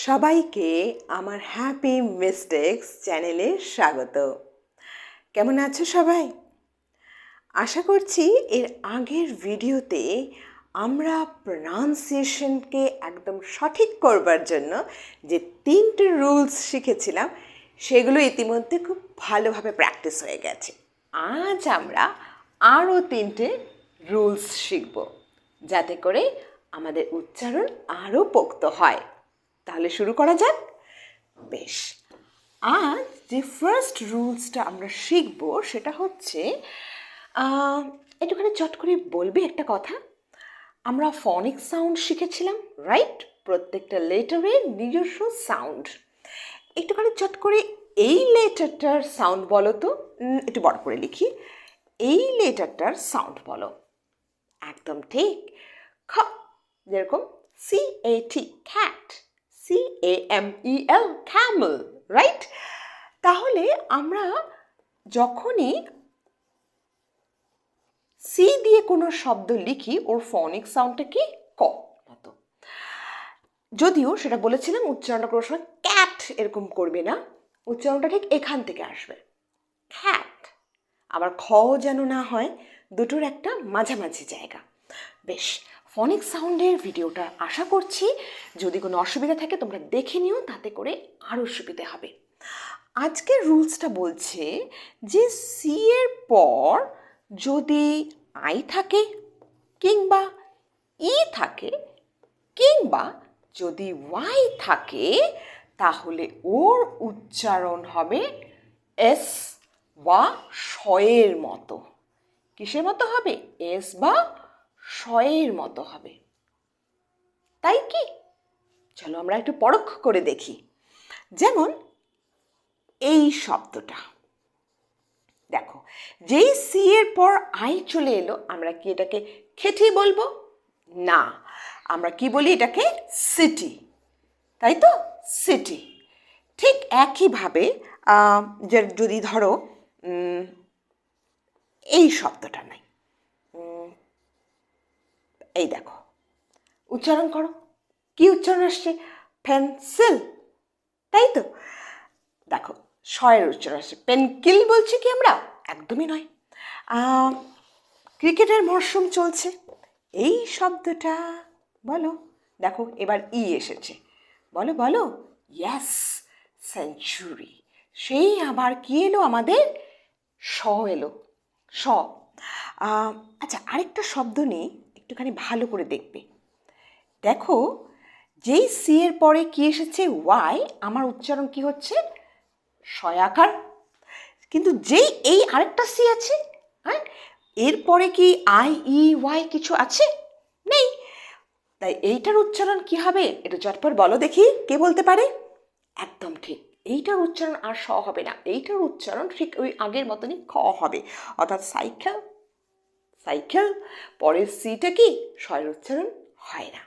সবাইকে আমার happy mistakes চ্যানেলে স্বাগত। কেমন আছো সবাই? আশা করছি এর আগের ভিডিওতে আমরা প্রনাউন্সিয়েশনকে একদম সঠিক করবার জন্য যে 3টে রুলস শিখেছিলাম সেগুলো ইতিমধ্যে খুব ভালোভাবে প্র্যাকটিস হয়ে গেছে। আজ আমরা আরও 3টে রুলস শিখব যাতে করে আমাদের উচ্চারণ আরও পোক্ত হয়। তাহলে শুরু করা যাক। বেশ, আজ যে ফার্স্ট রুলসটা আমরা শিখব সেটা হচ্ছে একটুখানি চট করে বলবি একটা কথা। আমরা ফনিক সাউন্ড শিখেছিলাম, রাইট? প্রত্যেকটা লেটারের নিজস্ব সাউন্ড। একটুখানি চট করে এই লেটারটার সাউন্ড বলো তো। একটু বড় করে লিখি। এই লেটারটার সাউন্ড বলো। একদম ঠিক। খ, যেরকম CAT, cat, CAMEL, camel, right? তাহলে আমরা যখনই সি দিয়ে কোনো শব্দ লিখি ওর ফনিক সাউন্ডটা কি ক মতো। যদিও সেটা বলেছিলাম উচ্চারণটা করার সময় ক্যাট এরকম করবে না, উচ্চারণটা ঠিক এখান থেকে আসবে, খ্যাট। আবার খও যেন না হয়, দুটোর একটা মাঝামাঝি জায়গা। বেশ, ফনিক সাউন্ডের ভিডিওটা আশা করছি যদি কোনো অসুবিধা থাকে তোমরা দেখে নিও, তাতে করে আরও সুবিধে হবে। আজকের রুলসটা বলছে যে সি এর পর যদি আই থাকে কিংবা ই থাকে কিংবা যদি ওয়াই থাকে তাহলে ওর উচ্চারণ হবে এস বা শয়ের মতো। কিসের মতো হবে? এস বা শয়ের মতো হবে, তাই কি? চলো আমরা একটু পরখ করে দেখি। যেমন এই শব্দটা দেখো, যেই সি এর পর আই চলে এলো আমরা কি এটাকে খেটি বলবো? না, আমরা কি বলি এটাকে? সিটি, তাই তো? সিটি। ঠিক একইভাবে যদি ধরো এই শব্দটা নাই, এই দেখো, উচ্চারণ করো, কি উচ্চারণ আসছে? পেন্সিল, তাই তো? দেখো শয়ের উচ্চারণ আসছে, পেনকিল বলছি কি আমরা? একদমই নয়। ক্রিকেটের মরশুম চলছে, এই শব্দটা বলো। দেখো এবার ই এসেছে, বলো বলো। Yes, century. সেই আবার কি এলো আমাদের? স এলো, স। আচ্ছা, আরেকটা শব্দ নিই, একটুখানি ভালো করে দেখবে। দেখো, যেই সি এর পরে কি এসেছে? ওয়াই, আমার উচ্চারণ কি হচ্ছে? শয়াকার। কিন্তু যেই এই আরেকটা সি আছে, হ্যাঁ, এরপরে কি আই ই ওয়াই কিছু আছে? নেই। তাই এইটার উচ্চারণ কি হবে? এটা চটপট বলো দেখি, কে বলতে পারে? একদম ঠিক, এইটার উচ্চারণ আর স হবে না, এইটার উচ্চারণ ঠিক ওই আগের মতনই খ হবে, অর্থাৎ সাইকেল। সাইকেল, পরের সিটা কি? শয়ের উচ্চারণ হয় না।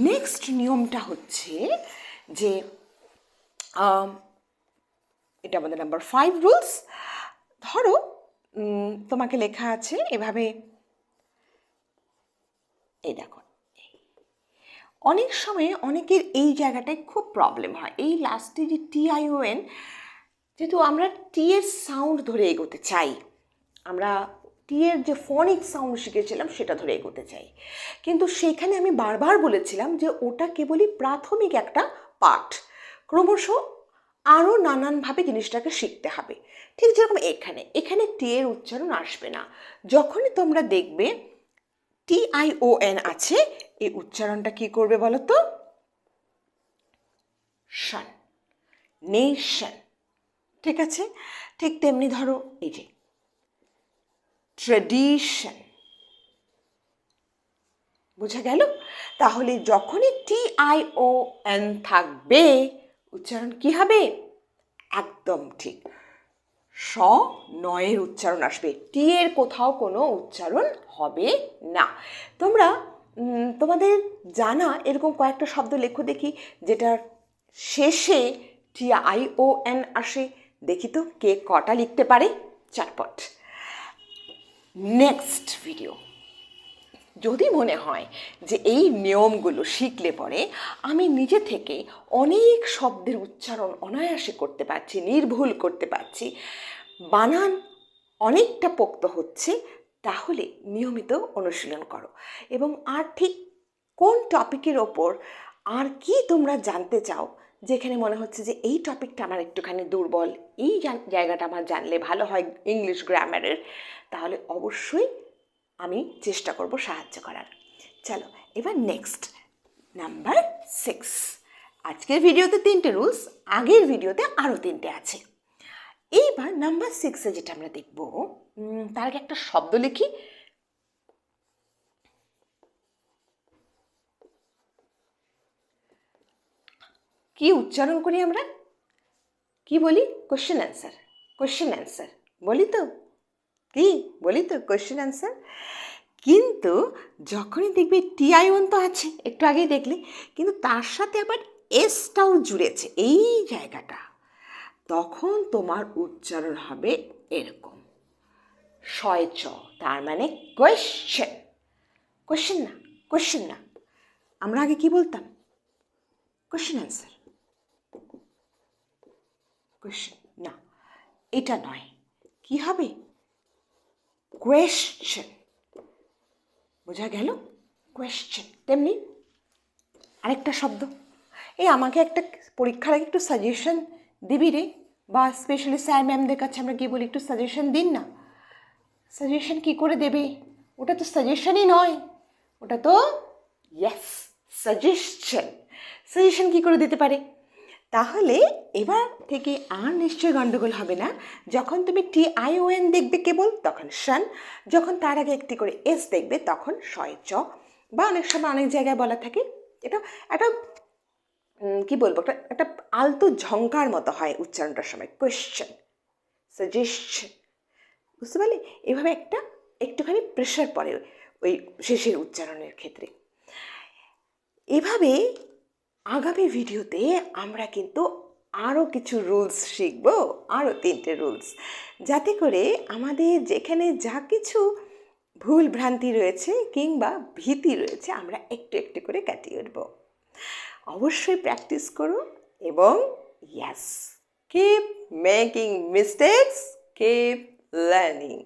নেক্সট নিয়মটা হচ্ছে যে এটা আমাদের নাম্বার 5 রুলস। ধরো তোমাকে লেখা আছে এভাবে, এই দেখো, অনেক সময় অনেকের এই জায়গাটায় খুব প্রবলেম হয়, এই লাস্টে যে TION, যেহেতু আমরা টি এর সাউন্ড ধরে এগোতে চাই, আমরা টি এর যে ফনিক সাউন্ড শিখেছিলাম সেটা ধরে এগোতে চাই, কিন্তু সেখানে আমি বারবার বলেছিলাম যে ওটা কেবলই প্রাথমিক একটা পাঠ, ক্রমশ আরও নানানভাবে জিনিসটাকে শিখতে হবে। ঠিক যেরকম এখানে টি এর উচ্চারণ আসবে না। যখনই তোমরা দেখবে TION আছে, এই উচ্চারণটা কি করবে বলো তো? শান, নেশন। ঠিক আছে? ঠিক তেমনি ধরো এই যে ট্রেডিশন, বোঝা গেল? তাহলে যখনই TION থাকবে উচ্চারণ কি হবে? একদম ঠিক, স নয়ের উচ্চারণ আসবে, টি এর কোথাও কোনো উচ্চারণ হবে না। তোমরা তোমাদের জানা এরকম কয়েকটা শব্দ লেখো দেখি যেটার শেষে TION আসে, দেখি তো কে কটা লিখতে পারে চটপট। নেক্সট ভিডিও যদি মনে হয় যে এই নিয়মগুলো শিখলে পরে আমি নিজে থেকে অনেক শব্দের উচ্চারণ অনায়াসে করতে পারছি, নির্ভুল করতে পারছি, বানান অনেকটা পোক্ত হচ্ছে, তাহলে নিয়মিত অনুশীলন করো। এবং আর ঠিক কোন টপিকের ওপর আর কি তোমরা জানতে চাও, যেখানে মনে হচ্ছে যে এই টপিকটা আমার একটুখানি দুর্বল, এই জায়গাটা আমার জানলে ভালো হয় ইংলিশ গ্রামারের, তাহলে অবশ্যই আমি চেষ্টা করব সাহায্য করার। চলো এবার নেক্সট নাম্বার 6। আজকের ভিডিওতে 3টে রুলস, আগের ভিডিওতে আরও 3টে আছে। এইবার নাম্বার 6-এ যেটা আমরা দেখব, তার আগে একটা শব্দ লিখি। কি উচ্চারণ করি আমরা, কি বলি? কোশ্চেন অ্যান্সার, কোশ্চেন অ্যান্সার বলি তো, কি বলি তো? Question answer. কিন্তু যখনই দেখবে TION তো আছে, একটু আগেই দেখলে, কিন্তু তার সাথে আবার এসটাও জুড়েছে এই জায়গাটা, তখন তোমার উচ্চারণ হবে এরকম, শয় চ, তার মানে কোয়েশ্চেন। কোয়েশ্চেন না, কোয়েশ্চেন না। আমরা আগে কি বলতাম? কোয়েশ্চেন অ্যান্সার, কোয়েশ্চেন না, এটা নয়। কি হবে? কোয়েশ্চেন। বোঝা গেল? কোয়েশ্চেন। তেমনি আরেকটা শব্দ, এই আমাকে একটা পরীক্ষার আগে একটু সাজেশন দিবি রে, বা স্পেশালি স্যার ম্যামদের কাছে আমরা গিয়ে বলি একটু সাজেশন দিন না। সাজেশন কি করে দেবে? ওটা তো সাজেশনই নয়, ওটা তো ইয়েস সাজেশন। সাজেশন কি করে দিতে পারে? তাহলে এবার থেকে আর নিশ্চয়ই গণ্ডগোল হবে না। যখন তুমি TION দেখবে কেবল, তখন শান। যখন তার আগে একটি করে এস দেখবে, তখন শয় চ, বা অনেক সময় অনেক জায়গায় বলা থাকে, এটা একটা কি বলবো, একটা আলতো ঝঙ্কার মতো হয় উচ্চারণটার সময়, কোয়েশ্চেন, সাজেশন, বুঝতে পারলে? এভাবে একটা একটুখানি প্রেশার পড়ে ওই শেষের উচ্চারণের ক্ষেত্রে। এভাবে আগামী ভিডিওতে আমরা কিন্তু আরও কিছু রুলস শিখব, আরও 3টে রুলস, যাতে করে আমাদের যেখানে যা কিছু ভুল ভ্রান্তি রয়েছে কিংবা ভীতি রয়েছে, আমরা একটু একটু করে কাটিয়ে উঠব। অবশ্যই প্র্যাকটিস করো এবং yes, keep making mistakes, keep learning.